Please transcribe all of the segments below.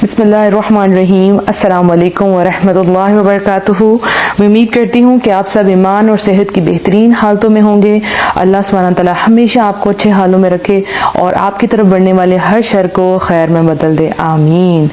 बिस्मिल्लाहिर्रहमानिर्रहीम। अस्सलाम वालेकुम वरहमतुल्लाहि वबरकातुहू। मैं उम्मीद करती हूँ कि आप सब ईमान और सेहत की बेहतरीन हालतों में होंगे। अल्लाह सुब्हानहू व तआला हमेशा आपको अच्छे हालों में रखे और आपकी तरफ बढ़ने वाले हर शर को खैर में बदल दे, आमीन।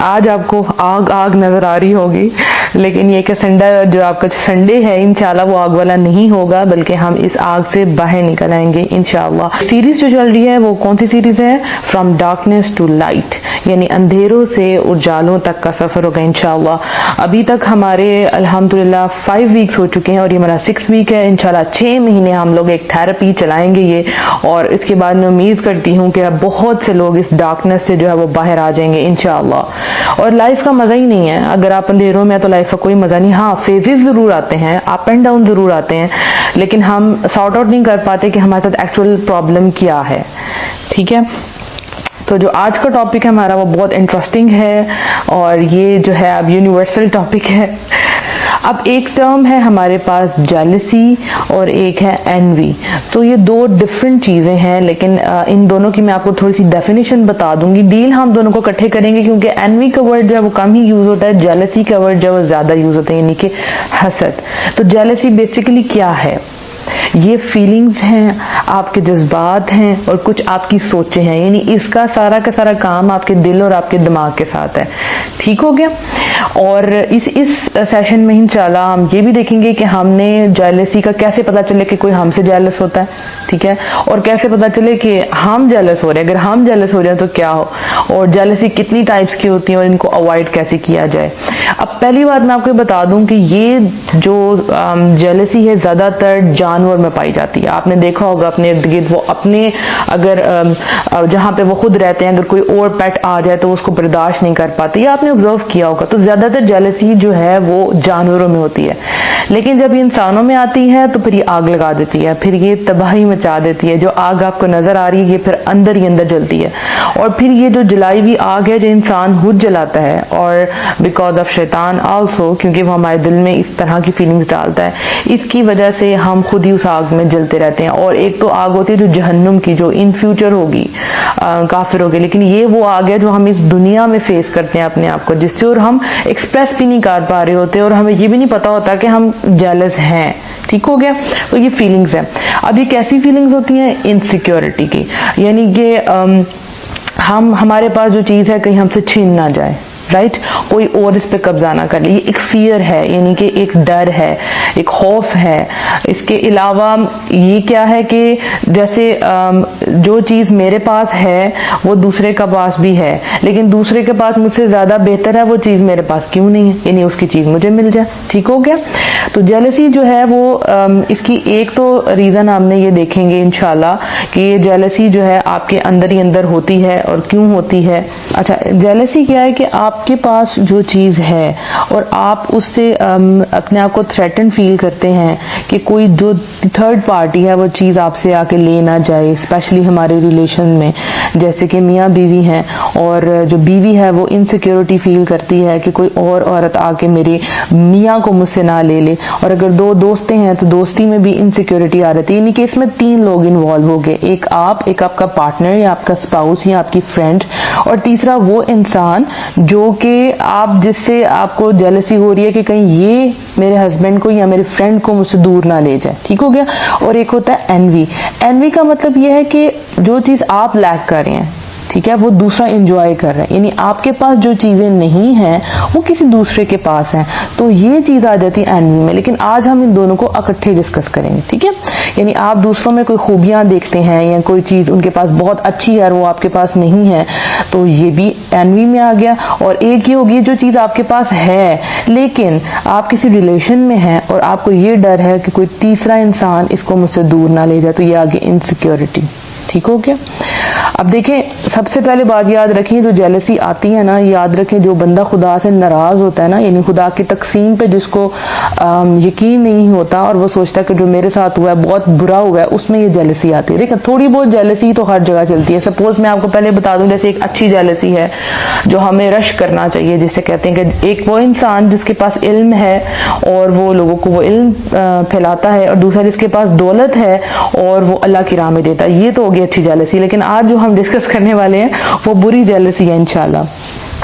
आज आपको आग नजर आ रही होगी, लेकिन ये कि संडे जो आपका संडे है इंशाल्लाह वो आग वाला नहीं होगा, बल्कि हम इस आग से बाहर निकल आएंगे इंशाल्लाह। सीरीज जो चल रही है वो कौन सी सीरीज है? फ्रॉम डार्कनेस टू लाइट, यानी अंधेरों से उजालों तक का सफर होगा इंशाल्लाह। अभी तक हमारे अल्हम्दुलिल्लाह 5 वीक्स हो चुके हैं और ये हमारा 6 वीक है। इंशाल्लाह 6 महीने हम लोग एक थेरेपी चलाएंगे ये, और इसके बाद मैं उम्मीद करती हूँ कि अब बहुत से लोग इस डार्कनेस से जो है वो बाहर आ जाएंगे इंशाल्लाह। और लाइफ का मजा ही नहीं है अगर आप अंधेरों में, तो लाइफ का कोई मजा नहीं। हाँ, फेजेस जरूर आते हैं, अप एंड डाउन जरूर आते हैं, लेकिन हम सॉर्ट आउट नहीं कर पाते कि हमारे साथ एक्चुअल प्रॉब्लम क्या है। ठीक है, तो जो आज का टॉपिक है हमारा वो बहुत इंटरेस्टिंग है, और ये जो है अब यूनिवर्सल टॉपिक है। अब एक टर्म है हमारे पास जेलसी और एक है एनवी। तो ये दो डिफरेंट चीजें हैं, लेकिन इन दोनों की मैं आपको थोड़ी सी डेफिनेशन बता दूंगी। डील हम दोनों को इकट्ठे करेंगे, क्योंकि एनवी का वर्ड जो है वो कम ही यूज होता है, जेलसी का वर्ड जो है वो ज्यादा यूज होता है, यानी कि हसद। तो जेलसी बेसिकली क्या है? ये फीलिंग्स हैं, आपके जज्बात हैं और कुछ आपकी सोचें हैं, यानी इसका सारा का सारा काम आपके दिल और आपके दिमाग के साथ है। ठीक हो गया। और इस सेशन में इंशाल्लाह हम ये भी देखेंगे कि हमने जेलसी का कैसे पता चले कि कोई हमसे जेलस होता है, ठीक है, और कैसे पता चले कि हम जेलस हो रहे हैं। अगर हम जेलस हो रहे हैं तो क्या हो, और जेलसी कितनी टाइप्स की होती है और इनको अवॉइड कैसे किया जाए। अब पहली बात मैं आपको बता दूं कि ये जो जेलसी है ज्यादातर जानवर में पाई जाती है। आपने देखा होगा अपने इर्द गिर्द, वो अपने अगर जहां पे वो खुद रहते हैं, अगर कोई और पेट आ जाए तो उसको बर्दाश्त नहीं कर पाते, या आपने ऑब्जर्व किया होगा। तो ज्यादातर जेलसी जो है वो जानवरों में होती है, लेकिन जब ये इंसानों में आती है तो फिर ये आग लगा देती है, फिर ये तबाही मचा देती है। जो आग आपको नजर आ रही है ये फिर अंदर ही अंदर जलती है, और फिर ये जो जलाई हुई आग है जो इंसान खुद जलाता है, और बिकॉज ऑफ शैतान आल्सो, क्योंकि वो हमारे दिल में इस तरह की फीलिंग्स डालता है, इसकी वजह से हम खुद ही उस आग में जलते रहते हैं। और एक तो आग होती है जो जहन्नुम की, जो इन फ्यूचर होगी, काफिर होगी, लेकिन ये वो आग है जो हम इस दुनिया में फेस करते हैं अपने आप को, जिससे और हम एक्सप्रेस भी नहीं कर पा रहे होते, और हमें ये भी नहीं पता होता कि हम जेलस हैं। ठीक हो गया। तो ये फीलिंग्स है। अब ये कैसी फीलिंग्स होती हैं? इनसिक्योरिटी की, यानी कि हमारे पास जो चीज है कहीं हमसे छीन ना जाए, राइट, कोई और इस पे कब्जा ना कर ले। ये एक फियर है, यानी कि एक डर है, एक खौफ है। इसके अलावा ये क्या है कि जैसे जो चीज मेरे पास है वो दूसरे का पास भी है, लेकिन दूसरे के पास मुझसे ज्यादा बेहतर है वो चीज मेरे पास क्यों नहीं है, यानी उसकी चीज मुझे मिल जाए। ठीक हो गया। तो जेलसी जो है वो इसकी एक तो रीजन हमने ये देखेंगे इंशाल्लाह कि ये जेलसी जो है आपके अंदर ही अंदर होती है और क्यों होती है। अच्छा, जेलसी क्या है कि आपके पास जो चीज है और आप उससे अपने आप को थ्रेटन फील करते हैं कि कोई जो थर्ड पार्टी है वो चीज आपसे आके ले ना जाए, स्पेशली हमारे रिलेशन में, जैसे कि मियाँ बीवी हैं, और जो बीवी है वो इनसिक्योरिटी फील करती है कि कोई और औरत आके मेरे मियाँ को मुझसे ना ले ले। और अगर दो दोस्तें हैं तो दोस्ती में भी इनसिक्योरिटी आ रही है, यानी कि इसमें 3 लोग इन्वॉल्व हो गए, एक आप, एक आपका पार्टनर या आपका स्पाउस या आपकी फ्रेंड, और तीसरा वो इंसान जो कि आप जिससे आपको जेलसी हो रही है कि कहीं ये मेरे हस्बैंड को या मेरे फ्रेंड को मुझसे दूर ना ले जाए। ठीक हो गया। और एक होता है एनवी। एनवी का मतलब यह है कि जो चीज आप लैक कर रहे हैं, ठीक है, वो दूसरा एंजॉय कर रहा है, यानी आपके पास जो चीजें नहीं हैं वो किसी दूसरे के पास हैं, तो ये चीज आ जाती है एनवी में। लेकिन आज हम इन दोनों को इकट्ठे डिस्कस करेंगे, ठीक है। यानी आप दूसरों में कोई खूबियां देखते हैं या कोई चीज उनके पास बहुत अच्छी है और वो आपके पास नहीं है, तो ये भी एनवी में आ गया। और एक ये होगी जो चीज आपके पास है लेकिन आप किसी रिलेशन में हैं और आपको ये डर है कि कोई तीसरा इंसान इसको मुझसे दूर ना ले जाए, तो ये आ गई इनसिक्योरिटी। ठीक हो गया। अब देखें, सबसे पहले बात याद रखें, जो जेलसी आती है ना, याद रखें जो बंदा खुदा से नाराज होता है ना, यानी खुदा की तकसीम पे जिसको यकीन नहीं होता और वो सोचता है कि जो मेरे साथ हुआ है बहुत बुरा हुआ है, उसमें ये जेलसी आती है। देखिए, थोड़ी बहुत जेलसी तो हर जगह चलती है। सपोज मैं आपको पहले बता दूं, जैसे एक अच्छी जेलसी है जो हमें रश करना चाहिए, जिसे कहते हैं कि एक वो इंसान जिसके पास इल्म है और वो लोगों को वो इल्म फैलाता है, और दूसरा जिसके पास दौलत है और वो अल्लाह की राह में देता है। ये तो हो गई अच्छी जेलसी। लेकिन आज जो हम डिस्कस करने वाले हैं वो बुरी जेलसी है इंशाल्लाह।